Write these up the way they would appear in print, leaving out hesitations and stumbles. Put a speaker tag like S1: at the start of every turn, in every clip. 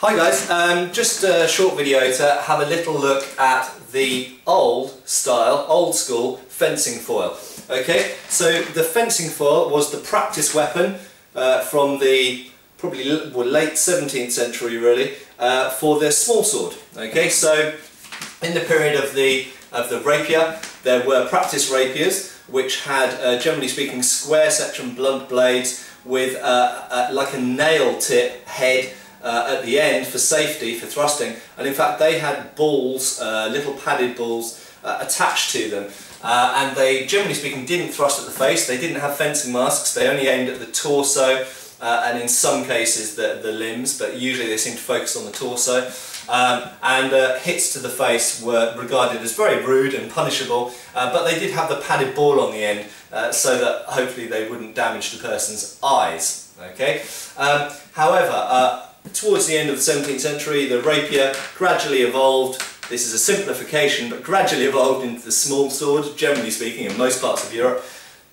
S1: Hi guys, just a short video to have a little look at the old school fencing foil. Okay, so the fencing foil was the practice weapon from the probably late 17th century really, for the small sword. Okay, so in the period of the rapier there were practice rapiers which had generally speaking square section blunt blades with like a nail tip head at the end for safety, for thrusting, and in fact they had balls, little padded balls attached to them, and they generally speaking didn't thrust at the face. They didn't have fencing masks, they only aimed at the torso and in some cases the limbs, but usually they seemed to focus on the torso, and hits to the face were regarded as very rude and punishable, but they did have the padded ball on the end so that hopefully they wouldn't damage the person's eyes. Okay. However, towards the end of the 17th century, the rapier gradually evolved. This is a simplification, but gradually evolved into the small sword. Generally speaking, in most parts of Europe,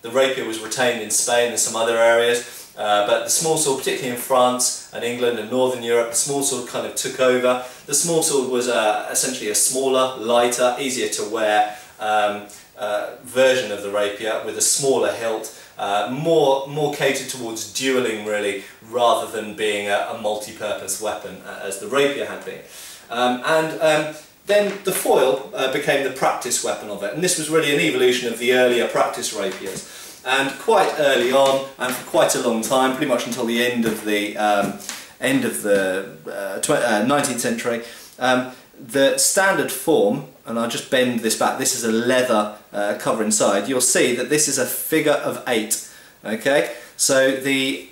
S1: the rapier was retained in Spain and some other areas, but the small sword, particularly in France and England and Northern Europe, the small sword kind of took over. The small sword was essentially a smaller, lighter, easier to wear version of the rapier with a smaller hilt. More catered towards duelling really, rather than being a multi-purpose weapon as the rapier had been. Then the foil became the practice weapon of it, and this was really an evolution of the earlier practice rapiers. And quite early on, and for quite a long time, pretty much until the end of the 19th century, the standard form, and I'll just bend this back, this is a leather cover inside, you'll see that this is a figure of 8. Okay, so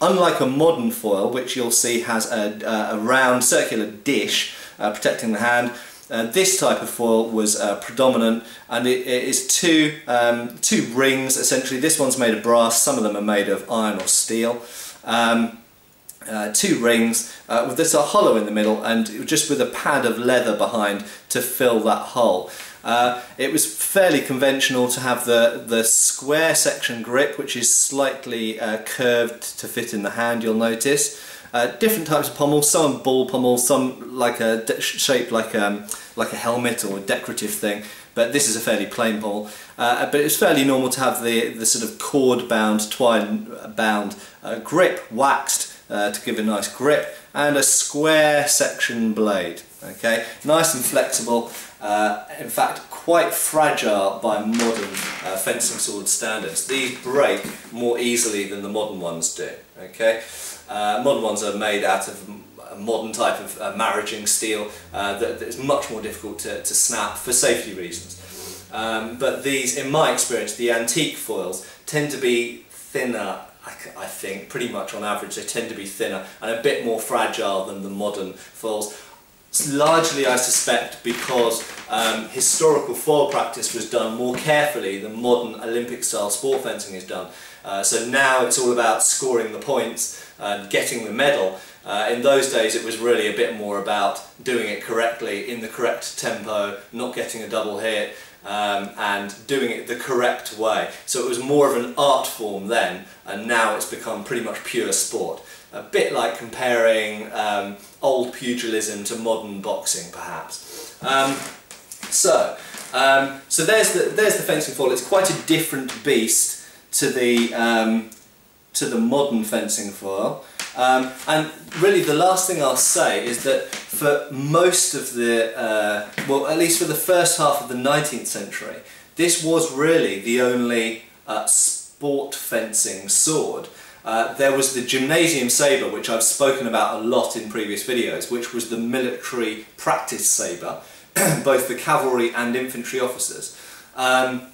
S1: unlike a modern foil, which you'll see has a round circular dish protecting the hand, this type of foil was predominant, and it is two rings essentially. This one's made of brass, some of them are made of iron or steel. 2 rings with this hollow in the middle, and just with a pad of leather behind to fill that hole. It was fairly conventional to have the square section grip, which is slightly curved to fit in the hand, you'll notice. Different types of pommels, some ball pommels, some like shaped like a helmet or a decorative thing, but this is a fairly plain pommel. But it's fairly normal to have the sort of cord-bound, twine-bound grip waxed to give a nice grip, and a square section blade. Okay, nice and flexible, in fact quite fragile by modern fencing sword standards. These break more easily than the modern ones do. Okay, modern ones are made out of a modern type of maraging steel that is much more difficult to snap for safety reasons. But these, in my experience, the antique foils tend to be thinner. I think pretty much on average they tend to be thinner and a bit more fragile than the modern foils. Largely, I suspect, because historical foil practice was done more carefully than modern Olympic style sport fencing is done. So now it's all about scoring the points and getting the medal. In those days it was really a bit more about doing it correctly, in the correct tempo, not getting a double hit, and doing it the correct way. So it was more of an art form then, and now it's become pretty much pure sport. A bit like comparing old pugilism to modern boxing, perhaps. So there's the fencing foil. It's quite a different beast to the modern fencing foil. And really the last thing I'll say is that for most of the, well, at least for the first half of the 19th century, this was really the only sport fencing sword. There was the gymnasium sabre, which I've spoken about a lot in previous videos, which was the military practice sabre, both for cavalry and infantry officers. And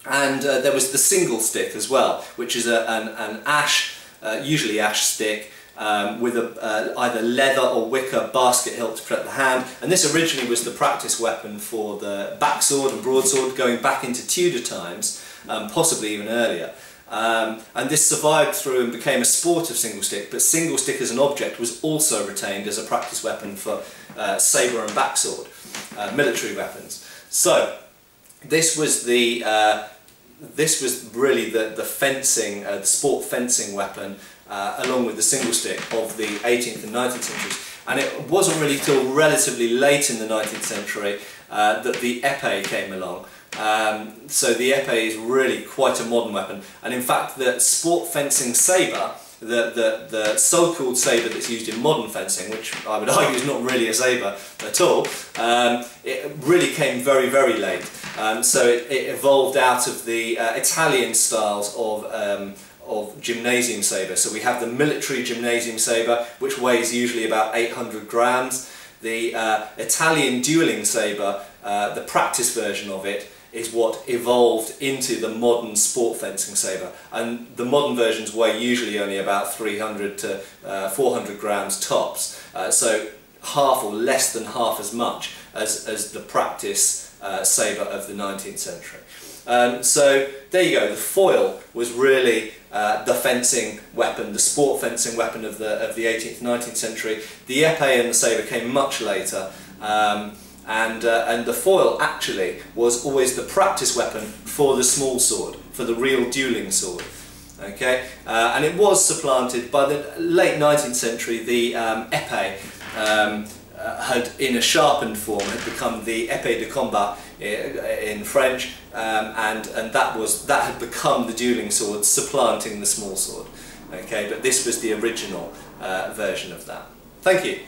S1: there was the single stick as well, which is an ash, usually ash stick, with either leather or wicker basket hilt to protect the hand, and this originally was the practice weapon for the backsword and broadsword going back into Tudor times, possibly even earlier. And this survived through and became a sport of single stick, but single stick as an object was also retained as a practice weapon for sabre and backsword, military weapons. So this was really the fencing, the sport fencing weapon, along with the single stick of the 18th and 19th centuries. And it wasn't really till relatively late in the 19th century that the épée came along. So the épée is really quite a modern weapon, and in fact the sport fencing sabre, the so-called sabre that's used in modern fencing, which I would argue is not really a sabre at all, it really came very, very late. So it evolved out of the Italian styles of gymnasium sabre. So we have the military gymnasium sabre, which weighs usually about 800 grams. The Italian dueling sabre, the practice version of it, is what evolved into the modern sport fencing sabre, and the modern versions weigh usually only about 300 to 400 grams tops, so half or less than half as much as the practice sabre of the 19th century. So there you go, the foil was really the fencing weapon, the sport fencing weapon of the 18th, 19th century. The épée and the sabre came much later. And the foil actually was always the practice weapon for the small sword, for the real dueling sword. Okay, and it was supplanted by the late 19th century. The épée had, in a sharpened form, had become the épée de combat in French, and that had become the dueling sword, supplanting the small sword. Okay, but this was the original version of that. Thank you.